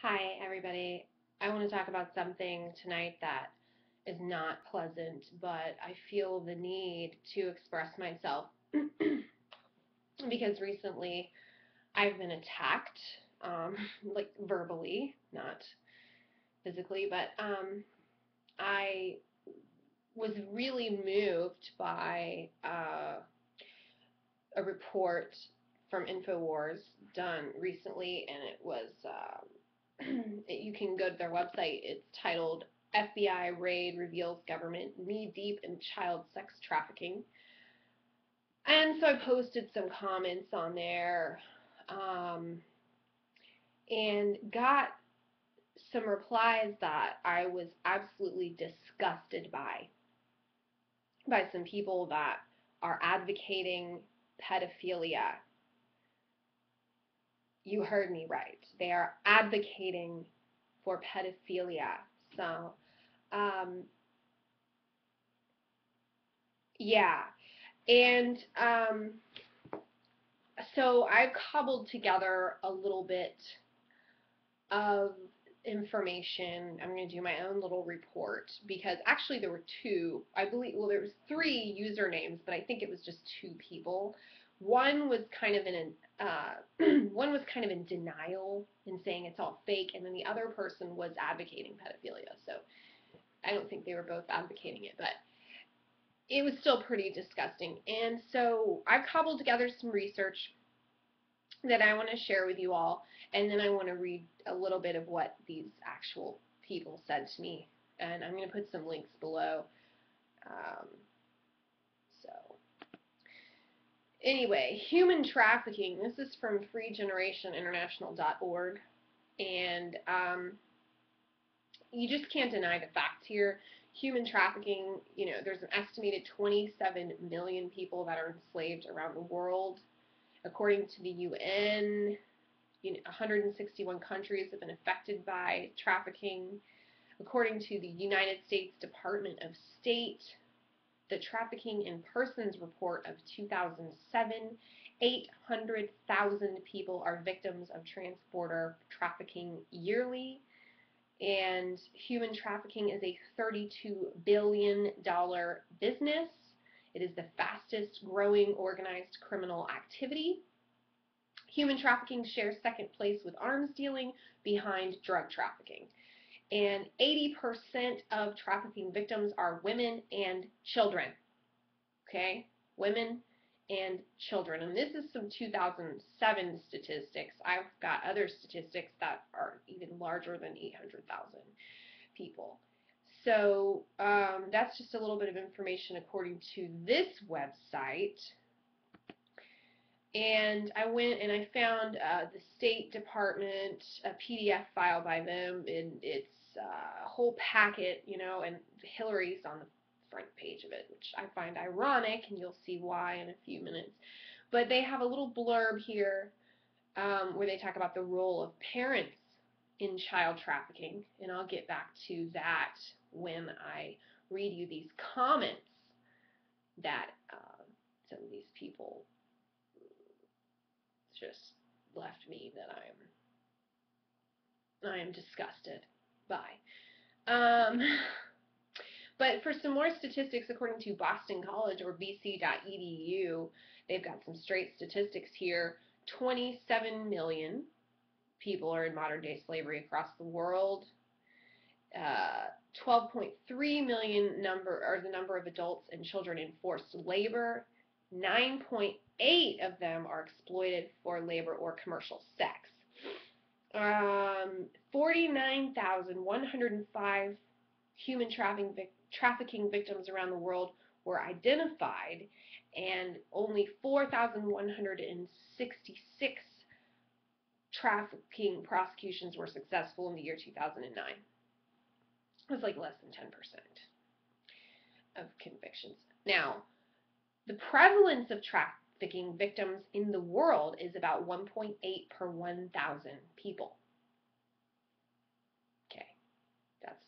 Hi, everybody. I want to talk about something tonight that is not pleasant, but I feel the need to express myself because recently I've been attacked, like verbally, not physically, but I was really moved by a report from InfoWars done recently, and it was you can go to their website. It's titled FBI Raid Reveals Government Knee Deep in Child Sex Trafficking. And so I posted some comments on there um, and got some replies that I was absolutely disgusted by some people that are advocating pedophilia. You heard me right. They are advocating for pedophilia. So, um, yeah. And so I've cobbled together a little bit of information. I'm going to do my own little report because actually there were two, I believe, well, there was three usernames, but I think it was just two people. One was kind of in one was kind of in denial and saying it's all fake, and then the other person was advocating pedophilia. So I don't think they were both advocating it, but it was still pretty disgusting. And so I've cobbled together some research that I want to share with you all, and then I want to read a little bit of what these actual people said to me, and I'm going to put some links below. Um, so anyway, human trafficking. This is from freegenerationinternational.org, and you just can't deny the facts here. Human trafficking, there's an estimated 27 million people that are enslaved around the world. According to the UN, 161 countries have been affected by trafficking. According to the United States Department of State, the Trafficking in Persons report of 2007, 800,000 people are victims of transborder trafficking yearly. And human trafficking is a $32 billion business. It is the fastest growing organized criminal activity. Human trafficking shares second place with arms dealing behind drug trafficking. And 80% of trafficking victims are women and children. Okay? Women and children. And this is some 2007 statistics. I've got other statistics that are even larger than 800,000 people. So that's just a little bit of information according to this website. And I went and I found the State Department, a PDF file by them, and it's a whole packet, and Hillary's on the front page of it, which I find ironic, and you'll see why in a few minutes. But they have a little blurb here where they talk about the role of parents in child trafficking, and I'll get back to that when I read you these comments that some of these people just left me that I am disgusted by. But for some more statistics, according to Boston College or bc.edu, they've got some straight statistics here. 27 million people are in modern day slavery across the world. 12.3 million are the number of adults and children in forced labor. 9.8 of them are exploited for labor or commercial sex. 49,105 human trafficking victims around the world were identified, and only 4,166 trafficking prosecutions were successful in the year 2009. It was like less than 10% of convictions. Now, the prevalence of trafficking victims in the world is about 1.8 per 1,000 people. Okay, that's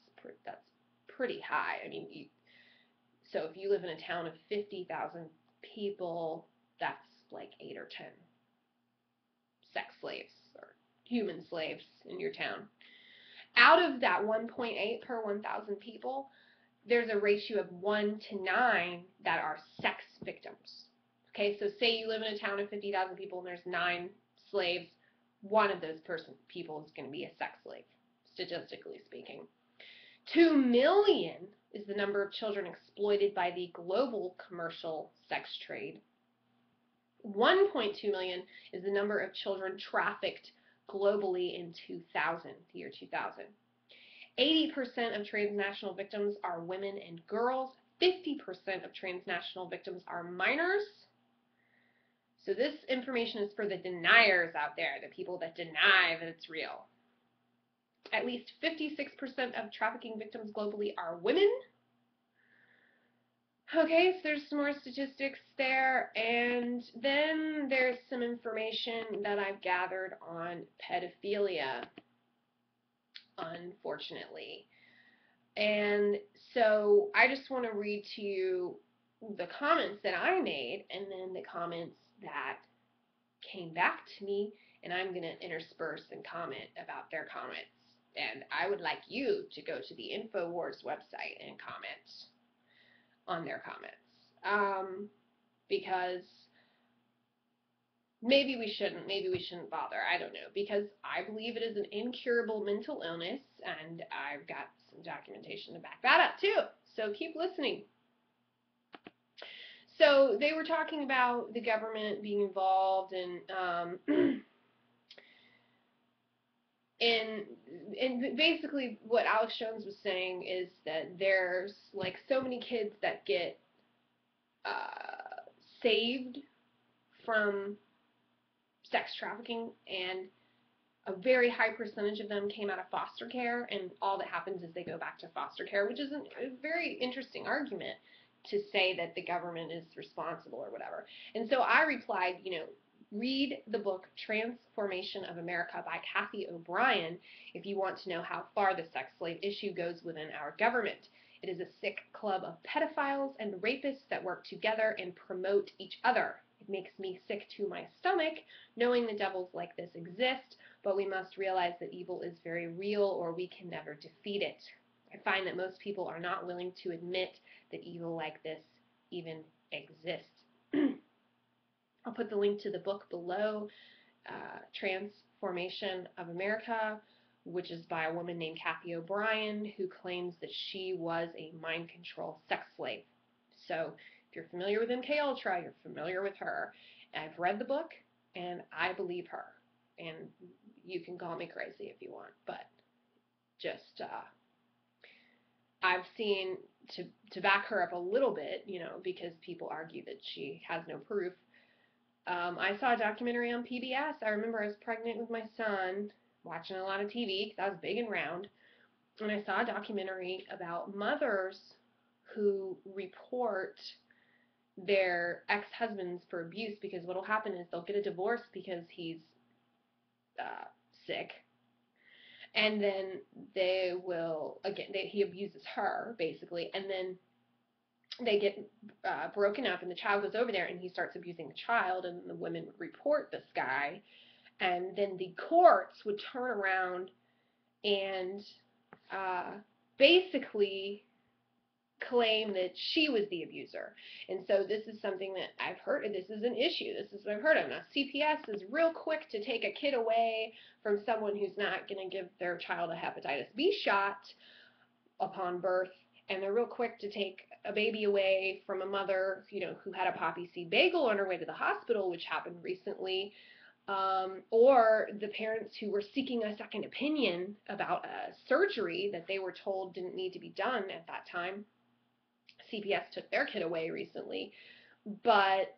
pretty high. I mean, so if you live in a town of 50,000 people, that's like 8 or 10 sex slaves or human slaves in your town. Out of that 1.8 per 1,000 people, there's a ratio of 1 to 9 that are sex victims. Okay, so say you live in a town of 50,000 people and there's 9 slaves, one of those people is going to be a sex slave, statistically speaking. 2 million is the number of children exploited by the global commercial sex trade. 1.2 million is the number of children trafficked globally in 2000, the year 2000. 80% of transnational victims are women and girls. 50% of transnational victims are minors. So this information is for the deniers out there, the people that deny that it's real. At least 56% of trafficking victims globally are women. Okay, so there's some more statistics there, and then there's some information that I've gathered on pedophilia, unfortunately. And so I just want to read to you the comments that I made and then the comments that came back to me, and I'm going to intersperse and comment about their comments. And I would like you to go to the InfoWars website and comment on their comments, because maybe we shouldn't bother, I don't know, because I believe it is an incurable mental illness, and I've got some documentation to back that up too, so keep listening. So they were talking about the government being involved and basically what Alex Jones was saying is that there's like so many kids that get saved from sex trafficking, and a very high percentage of them came out of foster care, and all that happens is they go back to foster care, which is a very interesting argument to say that the government is responsible or whatever. And so I replied, read the book Transformation of America by Cathy O'Brien if you want to know how far the sex slave issue goes within our government. It is a sick club of pedophiles and rapists that work together and promote each other. It makes me sick to my stomach knowing the devils like this exist, but we must realize that evil is very real or we can never defeat it. I find that most people are not willing to admit that evil like this even exists. I'll put the link to the book below, Transformation of America, which is by a woman named Cathy O'Brien, who claims that she was a mind control sex slave. So if you're familiar with MK Ultra, you're familiar with her. I've read the book, and I believe her. And you can call me crazy if you want, but just I've seen, to back her up a little bit, because people argue that she has no proof. I saw a documentary on PBS. I remember I was pregnant with my son, watching a lot of TV because I was big and round, and I saw a documentary about mothers who report their ex-husbands for abuse, because what will happen is they'll get a divorce because he's sick, and then they will, he abuses her, basically, and then they get broken up, and the child goes over there, and he starts abusing the child, and the women would report this guy, and then the courts would turn around and basically claim that she was the abuser. And so this is something that I've heard, and this is an issue. This is what I've heard of. Now, CPS is real quick to take a kid away from someone who's not going to give their child a hepatitis B shot upon birth, and they're real quick to take a baby away from a mother, who had a poppy seed bagel on her way to the hospital, which happened recently, or the parents who were seeking a second opinion about a surgery that they were told didn't need to be done at that time. CPS took their kid away recently, but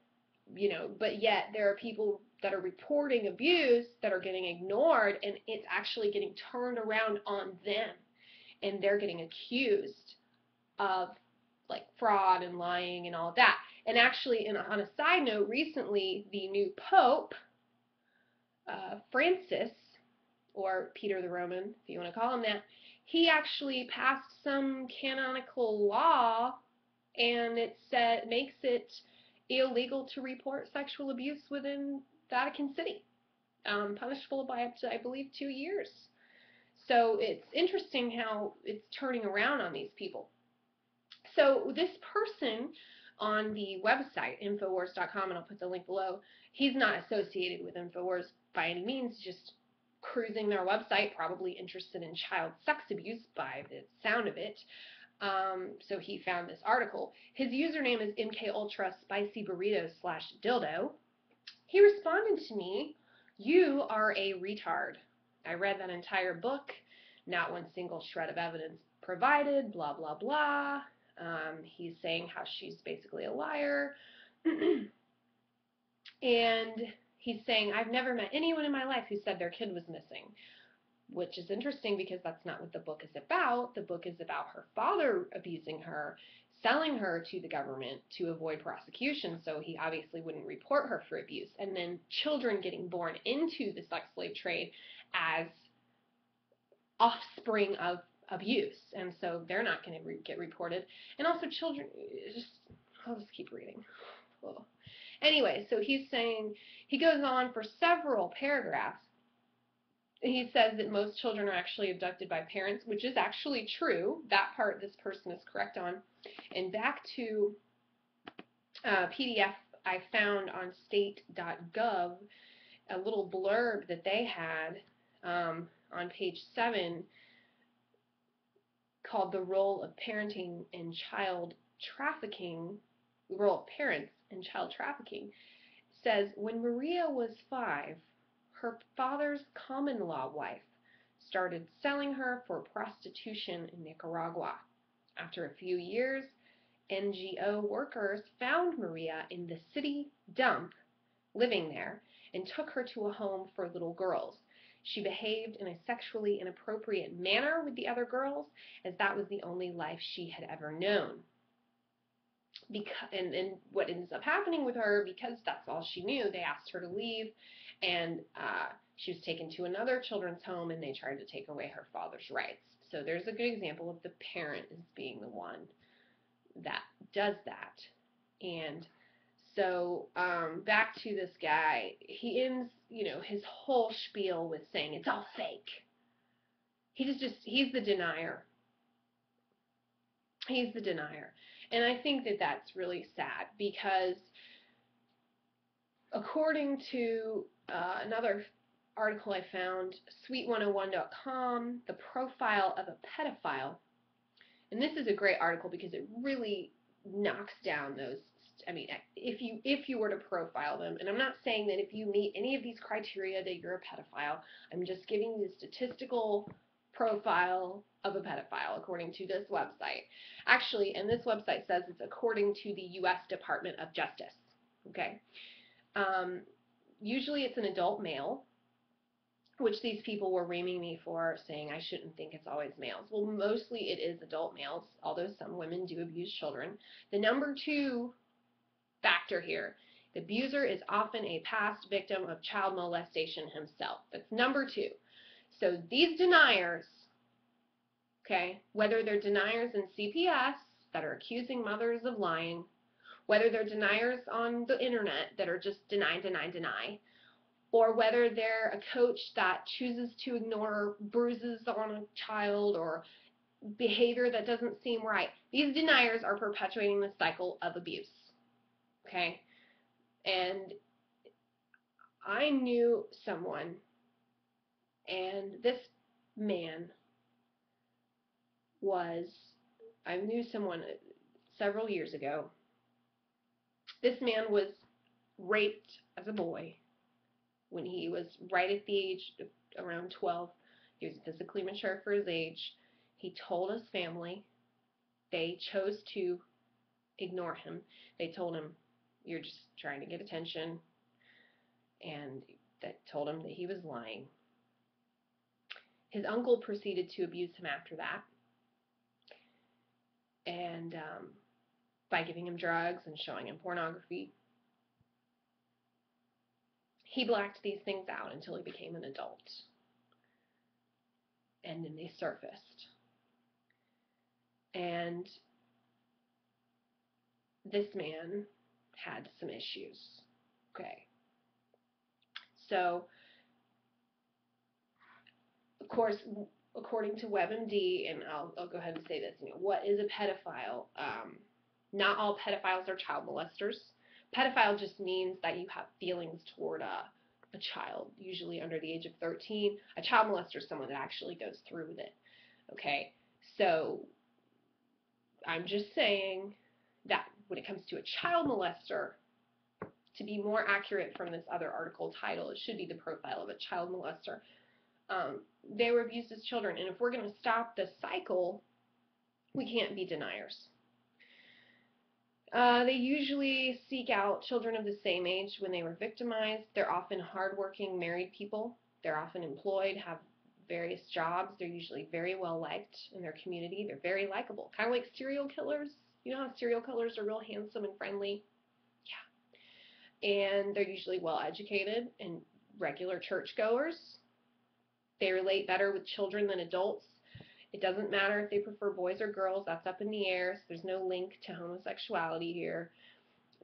yet there are people that are reporting abuse that are getting ignored, and it's actually getting turned around on them, and they're getting accused of like fraud and lying and all of that. And actually, on a side note, recently the new Pope, Francis, or Peter the Roman, if you want to call him that, he actually passed some canonical law, and it makes it illegal to report sexual abuse within Vatican City. punishable by up to, I believe, 2 years. So it's interesting how it's turning around on these people. So this person on the website, Infowars.com, and I'll put the link below, he's not associated with Infowars by any means, just cruising their website, probably interested in child sex abuse by the sound of it. So he found this article. His username is MKUltraSpicyBurrito/dildo. He responded to me, "You are a retard. I read that entire book, not one single shred of evidence provided, blah, blah, blah." He's saying how she's basically a liar. And he's saying, "I've never met anyone in my life who said their kid was missing," which is interesting because that's not what the book is about. The book is about her father abusing her, selling her to the government to avoid prosecution, so he obviously wouldn't report her for abuse, and then children getting born into the sex slave trade as offspring of abuse, and so they're not going to get reported. And also children, I'll just keep reading. Whoa. Anyway, so he's saying, he goes on for several paragraphs. He says that most children are actually abducted by parents, which is actually true. That part this person is correct on. And back to PDF I found on state.gov, a little blurb that they had on page 7 called "The Role of Parenting in Child Trafficking," the role of parents in child trafficking, says, "When Maria was 5, her father's common-law wife started selling her for prostitution in Nicaragua. After a few years, NGO workers found Maria in the city dump, living there, and took her to a home for little girls. She behaved in a sexually inappropriate manner with the other girls, as that was the only life she had ever known. And what ends up happening with her, because that's all she knew, they asked her to leave, and she was taken to another children's home, and they tried to take away her father's rights." So there's a good example of the parent as being the one that does that. And so back to this guy, he ends, his whole spiel with saying it's all fake. He's the denier. He's the denier. And I think that that's really sad, because according to another article I found, sweet101.com, the profile of a pedophile, and this is a great article because it really knocks down those, if you were to profile them, and I'm not saying that if you meet any of these criteria that you're a pedophile, I'm just giving you the statistical profile of a pedophile according to this website. Actually, and this website says it's according to the U.S. Department of Justice. Okay. Usually it's an adult male, which these people were reaming me for, saying I shouldn't think it's always males. Well, mostly it is adult males, although some women do abuse children. The number 2 factor here, the abuser is often a past victim of child molestation himself. That's number 2. So these deniers, okay, whether they're deniers in CPS that are accusing mothers of lying, whether they're deniers on the internet that are just deny, or whether they're a coach that chooses to ignore bruises on a child or behavior that doesn't seem right, these deniers are perpetuating the cycle of abuse. Okay? And I knew someone, and this man I knew someone several years ago. This man was raped as a boy when he was right at the age of around 12. He was physically mature for his age. He told his family. They chose to ignore him. They told him, "You're just trying to get attention," and they told him that he was lying. His uncle proceeded to abuse him after that, and by giving him drugs and showing him pornography. He blacked these things out until he became an adult, and then they surfaced. And this man had some issues. Okay. So Of course, according to WebMD, and I'll go ahead and say this, what is a pedophile? Not all pedophiles are child molesters. Pedophile just means that you have feelings toward a child, usually under the age of 13. A child molester is someone that actually goes through with it. Okay, so I'm just saying that when it comes to a child molester, to be more accurate from this other article title, it should be the profile of a child molester. They were abused as children, and if we're going to stop the cycle, we can't be deniers. They usually seek out children of the same age when they were victimized. They're often hardworking married people. They're often employed, have various jobs. They're usually very well liked in their community. They're very likable, kind of like serial killers. You know how serial killers are real handsome and friendly? Yeah. And they're usually well educated and regular churchgoers. They relate better with children than adults. It doesn't matter if they prefer boys or girls. That's up in the air. So there's no link to homosexuality here.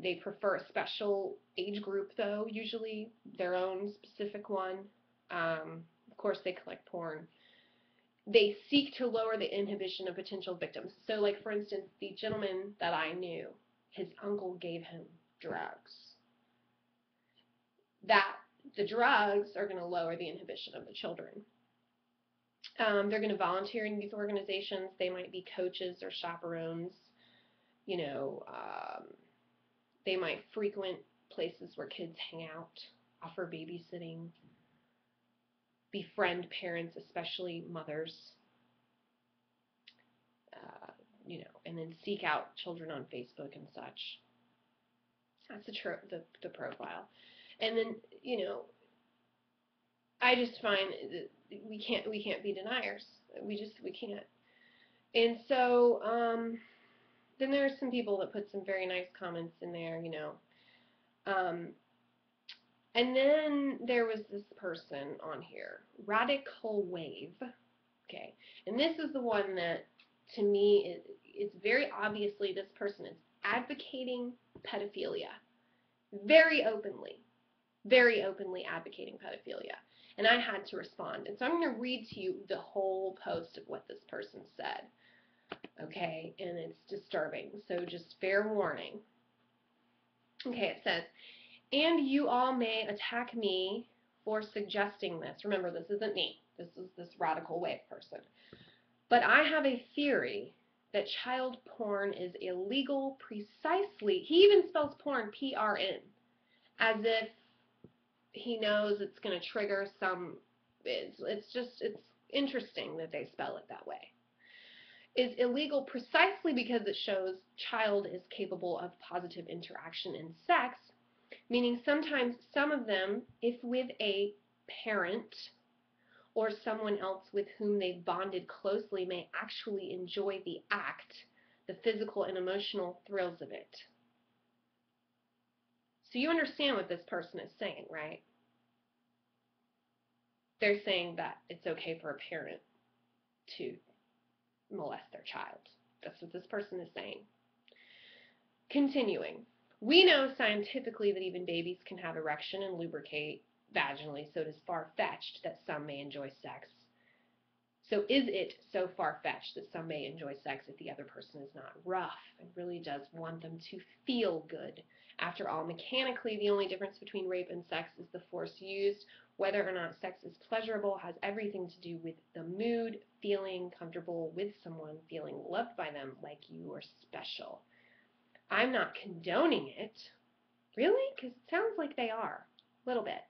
They prefer a special age group, though, usually their own specific one. Of course, they collect porn. They seek to lower the inhibition of potential victims. So, like, for instance, the gentleman that I knew, his uncle gave him drugs. The drugs are going to lower the inhibition of the children. They're going to volunteer in youth organizations. They might be coaches or chaperones. They might frequent places where kids hang out, offer babysitting, befriend parents, especially mothers, and then seek out children on Facebook and such. That's the profile. And then, I just find that we can't be deniers. We can't. And so then there are some people that put some very nice comments in there, and then there was this person on here, Radical Wave. Okay, and this is the one that to me is very obviously this person is advocating pedophilia very openly advocating pedophilia. And I had to respond. And so I'm going to read to you the whole post of what this person said. Okay, and it's disturbing, so just fair warning. Okay, it says, and you all may attack me for suggesting this. Remember, this isn't me. This is this Radical Wave person. But I have a theory that child porn is illegal precisely. He even spells porn P-R-N, as if he knows it's going to trigger some. It's interesting that they spell it that way. Is illegal precisely because it shows child is capable of positive interaction in sex, meaning sometimes some of them, if with a parent or someone else with whom they've bonded closely, may actually enjoy the act, the physical and emotional thrills of it. So you understand what this person is saying, right? They're saying that it's okay for a parent to molest their child. That's what this person is saying. Continuing. We know scientifically that even babies can have erection and lubricate vaginally, so it is far-fetched that some may enjoy sex. So is it so far-fetched that some may enjoy sex if the other person is not rough and really does want them to feel good? After all, mechanically, the only difference between rape and sex is the force used. Whether or not sex is pleasurable has everything to do with the mood, feeling comfortable with someone, feeling loved by them, like you are special. I'm not condoning it. Really? Because it sounds like they are. A little bit.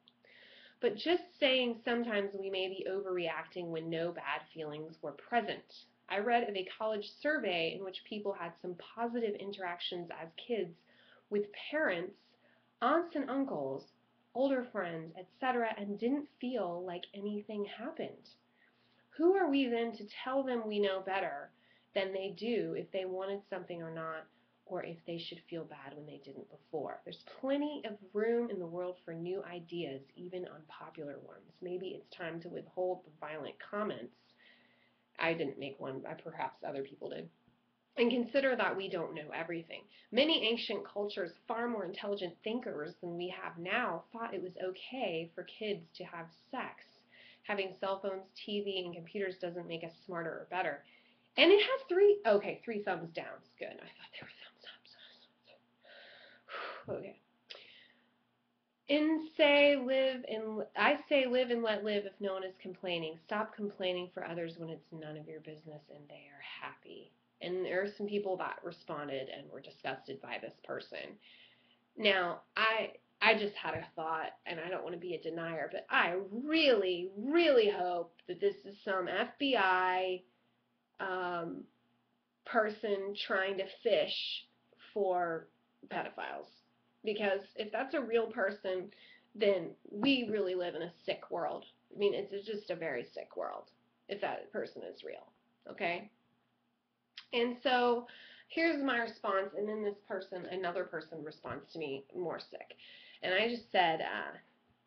But just saying sometimes we may be overreacting when no bad feelings were present. I read of a college survey in which people had some positive interactions as kids with parents, aunts and uncles, older friends, etc., and didn't feel like anything happened. Who are we then to tell them we know better than they do if they wanted something or not, or if they should feel bad when they didn't before? There's plenty of room in the world for new ideas, even unpopular ones. Maybe it's time to withhold the violent comments. I didn't make one, perhaps other people did. And consider that we don't know everything. Many ancient cultures, far more intelligent thinkers than we have now, thought it was okay for kids to have sex. Having cell phones, TV, and computers doesn't make us smarter or better. And it has three thumbs down. Good. I thought they were thumbs up. Okay. I say live and let live if no one is complaining. Stop complaining for others when it's none of your business and they are happy. And there are some people that responded and were disgusted by this person. Now, I just had a thought, and I don't want to be a denier, but I really, really hope that this is some FBI person trying to fish for pedophiles. Because if that's a real person, then we really live in a sick world. I mean, it's just a very sick world if that person is real, okay? And so here's my response, and then another person responds to me more sick. And I just said,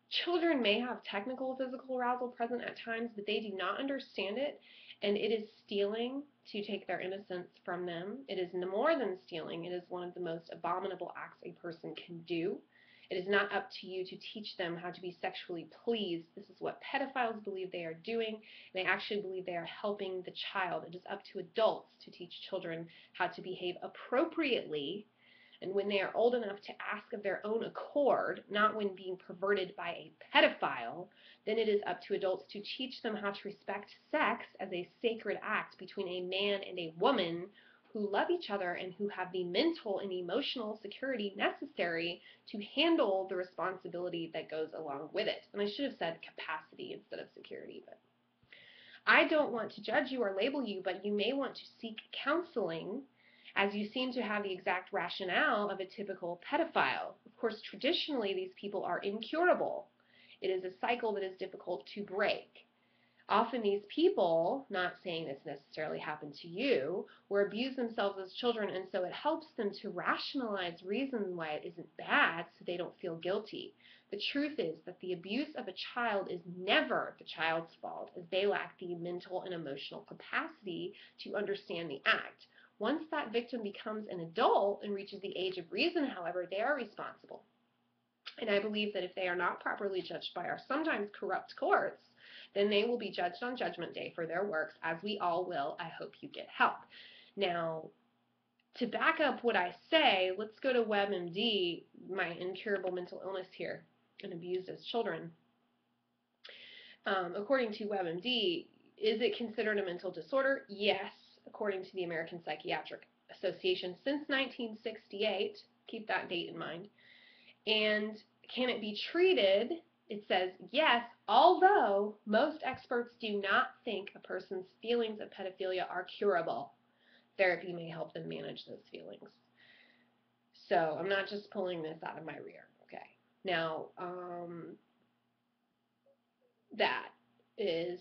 children may have technical physical arousal present at times, but they do not understand it, and it is stealing to take their innocence from them. It is more than stealing. It is one of the most abominable acts a person can do. It is not up to you to teach them how to be sexually pleased. This is what pedophiles believe they are doing. They actually believe they are helping the child. It is up to adults to teach children how to behave appropriately, and when they are old enough to ask of their own accord, not when being perverted by a pedophile, then it is up to adults to teach them how to respect sex as a sacred act between a man and a woman who love each other and who have the mental and emotional security necessary to handle the responsibility that goes along with it. And I should have said capacity instead of security, but I don't want to judge you or label you, but you may want to seek counseling, as you seem to have the exact rationale of a typical pedophile. Of course, traditionally, these people are incurable. It is a cycle that is difficult to break. Often these people, not saying this necessarily happened to you, will abuse themselves as children, and so it helps them to rationalize reasons why it isn't bad so they don't feel guilty. The truth is that the abuse of a child is never the child's fault, as they lack the mental and emotional capacity to understand the act. Once that victim becomes an adult and reaches the age of reason, however, they are responsible. And I believe that if they are not properly judged by our sometimes corrupt courts, then they will be judged on Judgment Day for their works, as we all will. I hope you get help. Now, to back up what I say, let's go to WebMD, my incurable mental illness here, and abused as children. According to WebMD, is it considered a mental disorder? Yes, according to the American Psychiatric Association, since 1968. Keep that date in mind. And can it be treated? It says yes, although most experts do not think a person's feelings of pedophilia are curable. Therapy may help them manage those feelings. So I'm not just pulling this out of my rear. Okay. Now, that is,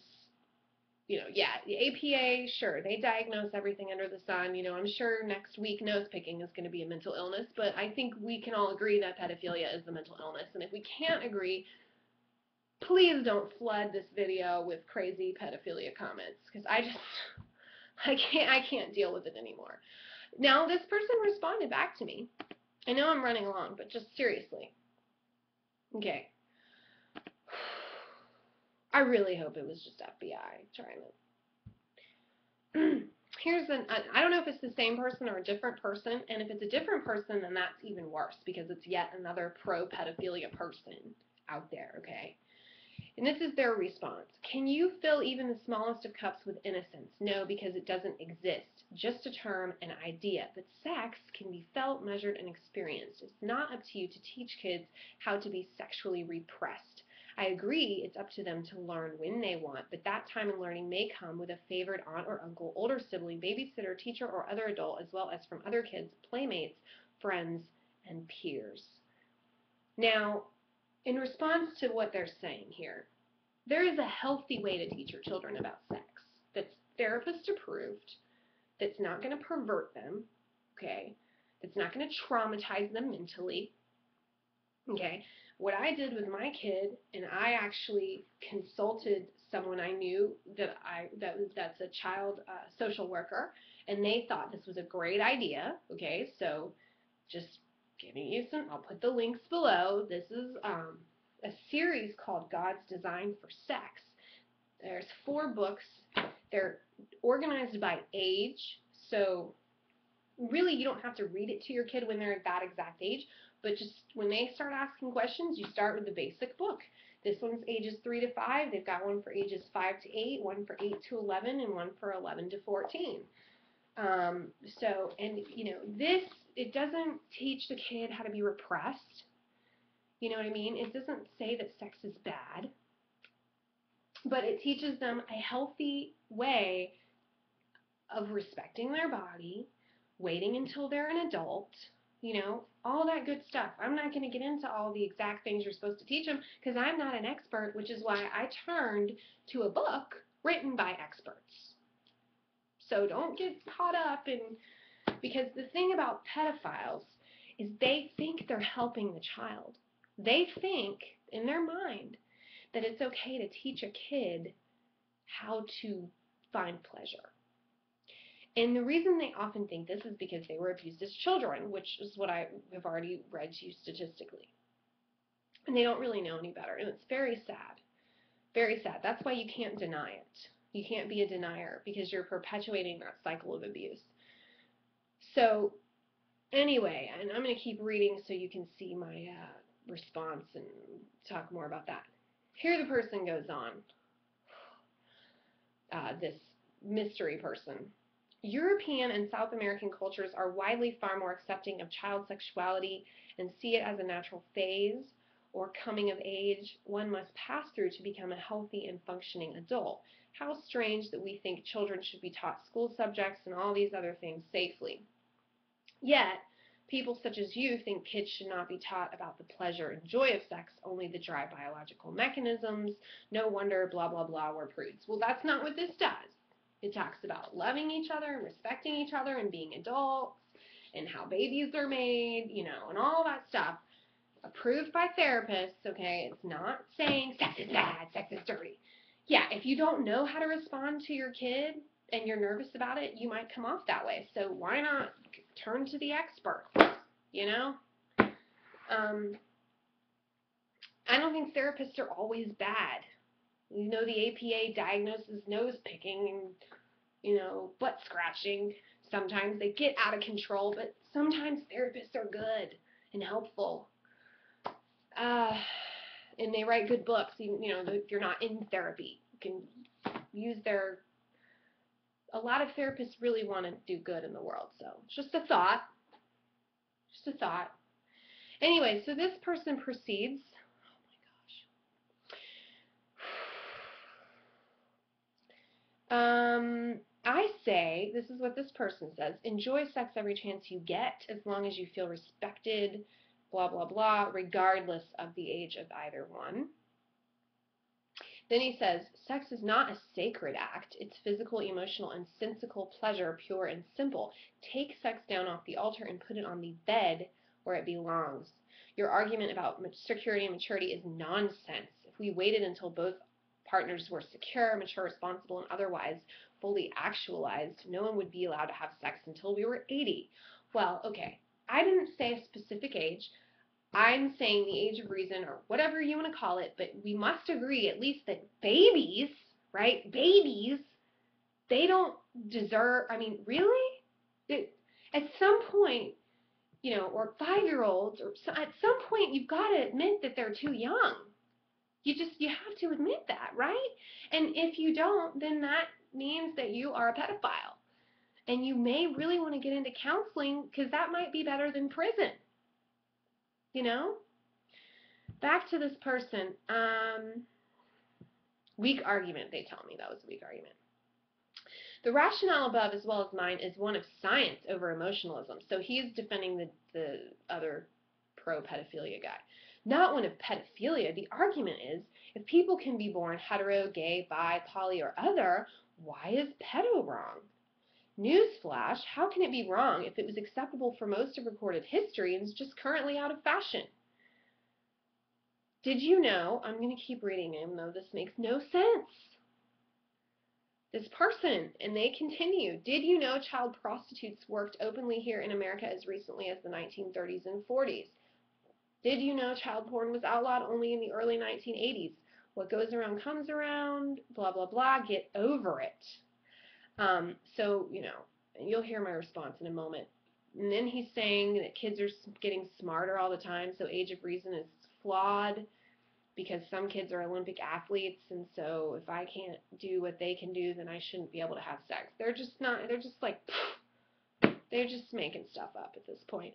yeah, the APA, sure, they diagnose everything under the sun. I'm sure next week nose picking is going to be a mental illness, but I think we can all agree that pedophilia is a mental illness. And if we can't agree, please don't flood this video with crazy pedophilia comments, because I can't deal with it anymore. Now, this person responded back to me. I know I'm running along, but just seriously. Okay. I really hope it was just FBI trying to. I don't know if it's the same person or a different person, and if it's a different person, then that's even worse, because it's yet another pro-pedophilia person out there, okay? And this is their response. Can you fill even the smallest of cups with innocence? No, because it doesn't exist. Just a term, an idea. But sex can be felt, measured, and experienced. It's not up to you to teach kids how to be sexually repressed. I agree it's up to them to learn when they want, but that time and learning may come with a favored aunt or uncle, older sibling, babysitter, teacher, or other adult, as well as from other kids, playmates, friends, and peers. Now, in response to what they're saying here, there is a healthy way to teach your children about sex that's therapist approved, that's not going to pervert them, okay, that's not going to traumatize them mentally, okay. What I did with my kid, and I actually consulted someone I knew that's a child social worker, and they thought this was a great idea, okay, so just giving you I'll put the links below. This is a series called God's Design for Sex There's 4 books. They're organized by age, so really you don't have to read it to your kid when they're at that exact age, but just when they start asking questions, you start with the basic book. This one's ages 3 to 5. They've got one for ages 5 to 8, one for 8 to 11, and one for 11 to 14. And you know, this, it doesn't teach the kid how to be repressed. You know what I mean? It doesn't say that sex is bad, but it teaches them a healthy way of respecting their body, waiting until they're an adult, you know, all that good stuff. I'm not going to get into all the exact things you're supposed to teach them because I'm not an expert, which is why I turned to a book written by experts. So don't get caught up in, because the thing about pedophiles is they think they're helping the child. They think in their mind that it's okay to teach a kid how to find pleasure. And the reason they often think this is because they were abused as children, which is what I have already read to you statistically. And they don't really know any better. And it's very sad. Very sad. That's why you can't deny it. You can't be a denier because you're perpetuating that cycle of abuse. So anyway, and I'm going to keep reading so you can see my response and talk more about that. Here the person goes on. This mystery person. European and South American cultures are widely far more accepting of child sexuality and see it as a natural phase or coming of age one must pass through to become a healthy and functioning adult. How strange that we think children should be taught school subjects and all these other things safely. Yet, people such as you think kids should not be taught about the pleasure and joy of sex, only the dry biological mechanisms. No wonder, blah, blah, blah, we're prudes. Well, that's not what this does. It talks about loving each other and respecting each other and being adults and how babies are made, you know, and all that stuff. Approved by therapists, okay? It's not saying sex is bad, sex is dirty. Yeah, if you don't know how to respond to your kid and you're nervous about it, you might come off that way. So why not turn to the experts, you know? I don't think therapists are always bad. You know, the APA diagnoses nose picking and, you know, butt scratching. Sometimes they get out of control, but sometimes therapists are good and helpful. And they write good books, even, you know, if you're not in therapy. You can use their, a lot of therapists really want to do good in the world, so it's just a thought. Just a thought. Anyway, so this person proceeds. I say, this is what this person says, enjoy sex every chance you get as long as you feel respected, blah, blah, blah, regardless of the age of either one. Then he says, sex is not a sacred act. It's physical, emotional, and sensical pleasure, pure and simple. Take sex down off the altar and put it on the bed where it belongs. Your argument about security and maturity is nonsense. If we waited until both partners were secure, mature, responsible, and otherwise fully actualized, no one would be allowed to have sex until we were 80. Well, okay, I didn't say a specific age. I'm saying the age of reason or whatever you want to call it, but we must agree at least that babies, right, babies, they don't deserve, I mean, really? At some point, you know, or 5-year-olds, or at some point you've got to admit that they're too young. You have to admit that, right? And if you don't, then that means that you are a pedophile. And you may really want to get into counseling because that might be better than prison. You know? Back to this person. Weak argument, they tell me. That was a weak argument. The rationale above, as well as mine, is one of science over emotionalism. So he's defending the other pro-pedophilia guy. Not one of pedophilia. The argument is, if people can be born hetero, gay, bi, poly, or other, why is pedo wrong? Newsflash, how can it be wrong if it was acceptable for most of recorded history and is just currently out of fashion? Did you know, I'm going to keep reading him, though this makes no sense. This person, and they continue, did you know child prostitutes worked openly here in America as recently as the 1930s and 40s? Did you know child porn was outlawed only in the early 1980s? What goes around comes around, blah, blah, blah. Get over it. So, you'll hear my response in a moment. And then he's saying that kids are getting smarter all the time, so age of reason is flawed because some kids are Olympic athletes, and so if I can't do what they can do, then I shouldn't be able to have sex. They're just like, they're just making stuff up at this point.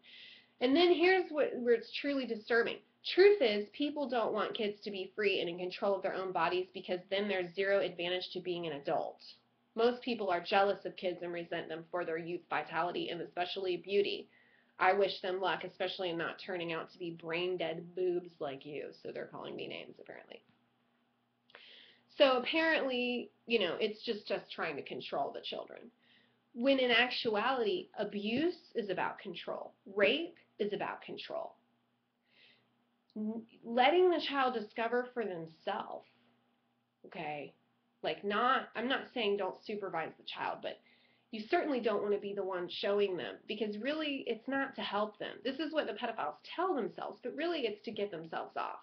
And then here's where it's truly disturbing. Truth is, people don't want kids to be free and in control of their own bodies because then there's zero advantage to being an adult. Most people are jealous of kids and resent them for their youth, vitality, and especially beauty. I wish them luck, especially in not turning out to be brain-dead boobs like you. So they're calling me names, apparently. So apparently, it's just trying to control the children. When in actuality, abuse is about control. Rape is about control. Letting the child discover for themselves, okay? I'm not saying don't supervise the child, but you certainly don't want to be the one showing them, because really it's not to help them. This is what the pedophiles tell themselves, but really it's to get themselves off.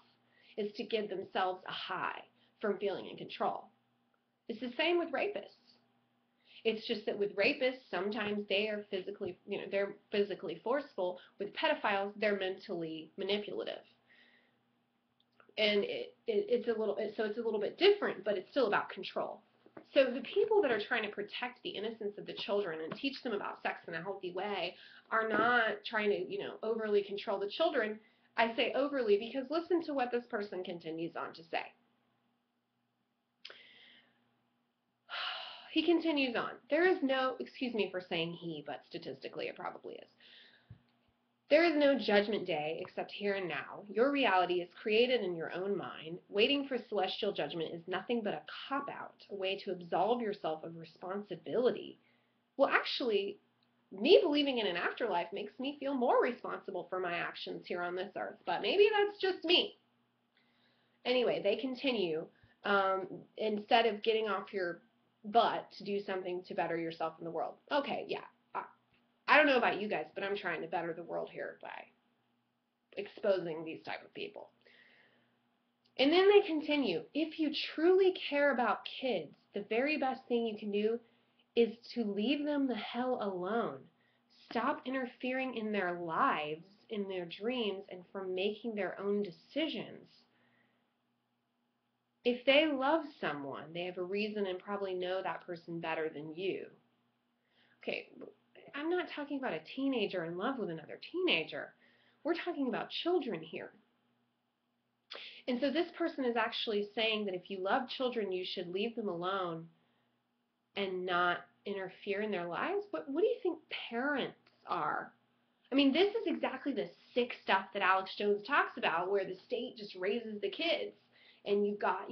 It's to give themselves a high from feeling in control. It's the same with rapists. It's just that with rapists, sometimes they are they're physically forceful. With pedophiles, they're mentally manipulative. And it's a little bit different, but it's still about control. So the people that are trying to protect the innocence of the children and teach them about sex in a healthy way are not trying to, overly control the children. I say overly because listen to what this person continues on to say. He continues on. There is no, excuse me for saying he, but statistically it probably is. There is no judgment day except here and now. Your reality is created in your own mind. Waiting for celestial judgment is nothing but a cop-out, a way to absolve yourself of responsibility. Well, actually, me believing in an afterlife makes me feel more responsible for my actions here on this earth, but maybe that's just me. Anyway, they continue. Instead of getting off your butt to do something to better yourself in the world. Okay, yeah. I don't know about you guys, but I'm trying to better the world here by exposing these type of people. And then they continue, if you truly care about kids, the very best thing you can do is to leave them the hell alone. Stop interfering in their lives, in their dreams, and from making their own decisions. If they love someone, they have a reason and probably know that person better than you. Okay, I'm not talking about a teenager in love with another teenager. We're talking about children here. And so this person is actually saying that if you love children, you should leave them alone and not interfere in their lives. What do you think parents are? I mean, this is exactly the sick stuff that Alex Jones talks about, where the state just raises the kids. And you've got,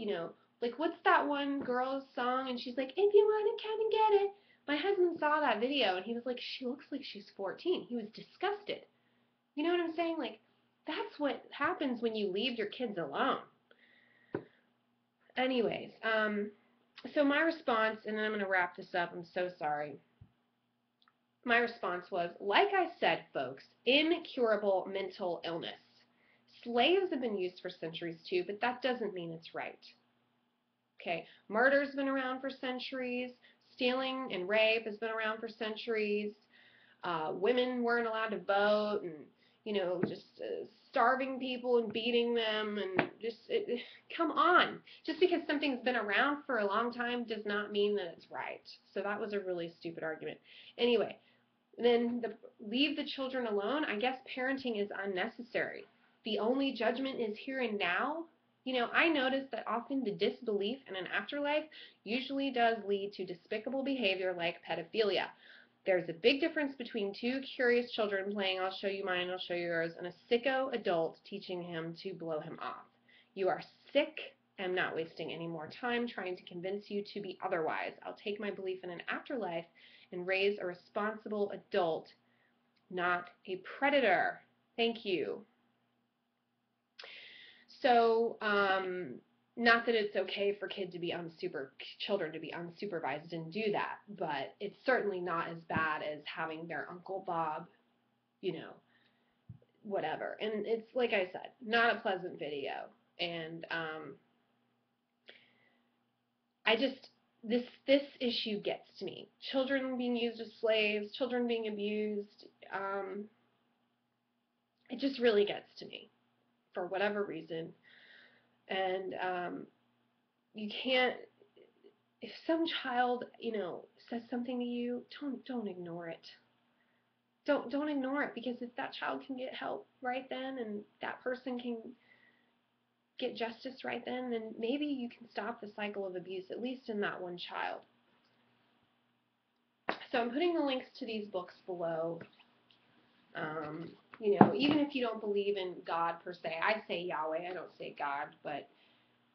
like, what's that one girl's song? And she's like, if you want to come and get it. My husband saw that video, and he was like, she looks like she's 14. He was disgusted. You know what I'm saying? Like, that's what happens when you leave your kids alone. Anyways, so my response, and then I'm going to wrap this up. I'm so sorry. My response was, like I said, folks, incurable mental illness. Slaves have been used for centuries too, but that doesn't mean it's right. Okay, murder's been around for centuries. Stealing and rape has been around for centuries. Women weren't allowed to vote, and just starving people and beating them, and come on. Just because something's been around for a long time does not mean that it's right. So that was a really stupid argument. Anyway, then leave the children alone. I guess parenting is unnecessary. The only judgment is here and now. I notice that often the disbelief in an afterlife usually does lead to despicable behavior like pedophilia. There's a big difference between two curious children playing I'll show you mine, I'll show you yours, and a sicko adult teaching him to blow him off. You are sick. I'm not wasting any more time trying to convince you to be otherwise. I'll take my belief in an afterlife and raise a responsible adult, not a predator. Thank you. So, not that it's okay for children to be unsupervised and do that, but it's certainly not as bad as having their Uncle Bob, whatever. And it's, like I said, not a pleasant video. And I just, this issue gets to me. Children being used as slaves, children being abused, it just really gets to me for whatever reason. And you can't, if some child, says something to you, don't ignore it. Don't ignore it, because if that child can get help right then and that person can get justice right then maybe you can stop the cycle of abuse, at least in that one child. So I'm putting the links to these books below. Even if you don't believe in God per se, I say Yahweh, I don't say God, but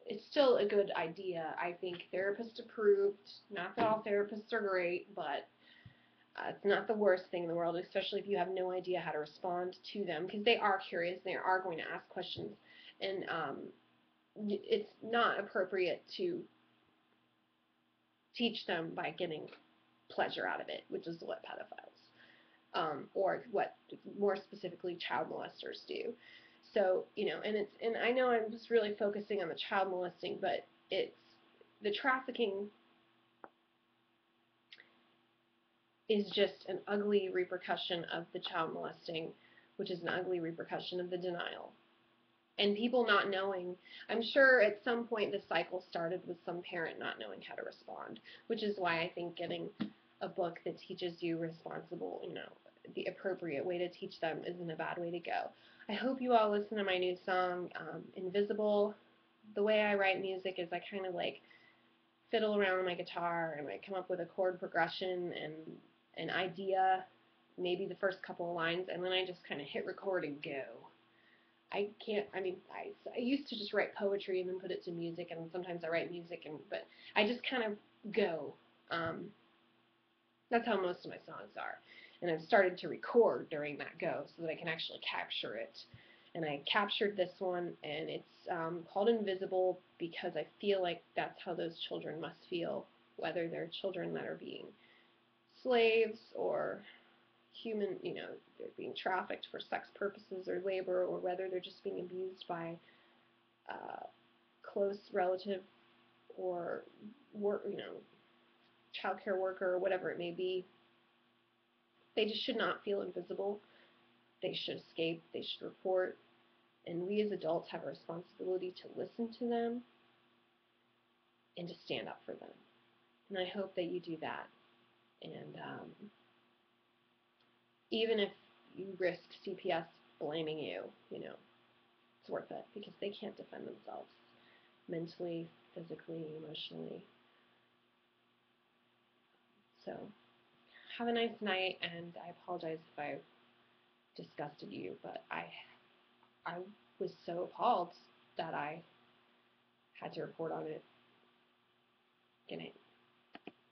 it's still a good idea. I think therapist approved. Not that all therapists are great, but it's not the worst thing in the world, especially if you have no idea how to respond to them, because they are curious, they are going to ask questions, and it's not appropriate to teach them by getting pleasure out of it, which is what pedophiles, or what more specifically child molesters do. So, and I know I'm just really focusing on the child molesting, but it's the trafficking is just an ugly repercussion of the child molesting, which is an ugly repercussion of the denial. And people not knowing, I'm sure at some point the cycle started with some parent not knowing how to respond, which is why I think getting a book that teaches you responsible, the appropriate way to teach them isn't a bad way to go. I hope you all listen to my new song, Invisible. The way I write music is I kind of like fiddle around on my guitar and I come up with a chord progression and an idea, maybe the first couple of lines, and then I just kind of hit record and go. I used to just write poetry and then put it to music, and sometimes I write music, but I just kind of go. That's how most of my songs are. And I've started to record during that go so that I can actually capture it. And I captured this one, and it's called Invisible because I feel like that's how those children must feel, whether they're children that are being slaves or human, they're being trafficked for sex purposes or labor, or whether they're just being abused by a close relative or work, child care worker or whatever it may be. They just should not feel invisible. They should escape. They should report. And we as adults have a responsibility to listen to them and to stand up for them. And I hope that you do that. And even if you risk CPS blaming you, it's worth it, because they can't defend themselves mentally, physically, emotionally. So have a nice night, and I apologize if I disgusted you, but I was so appalled that I had to report on it. Good night.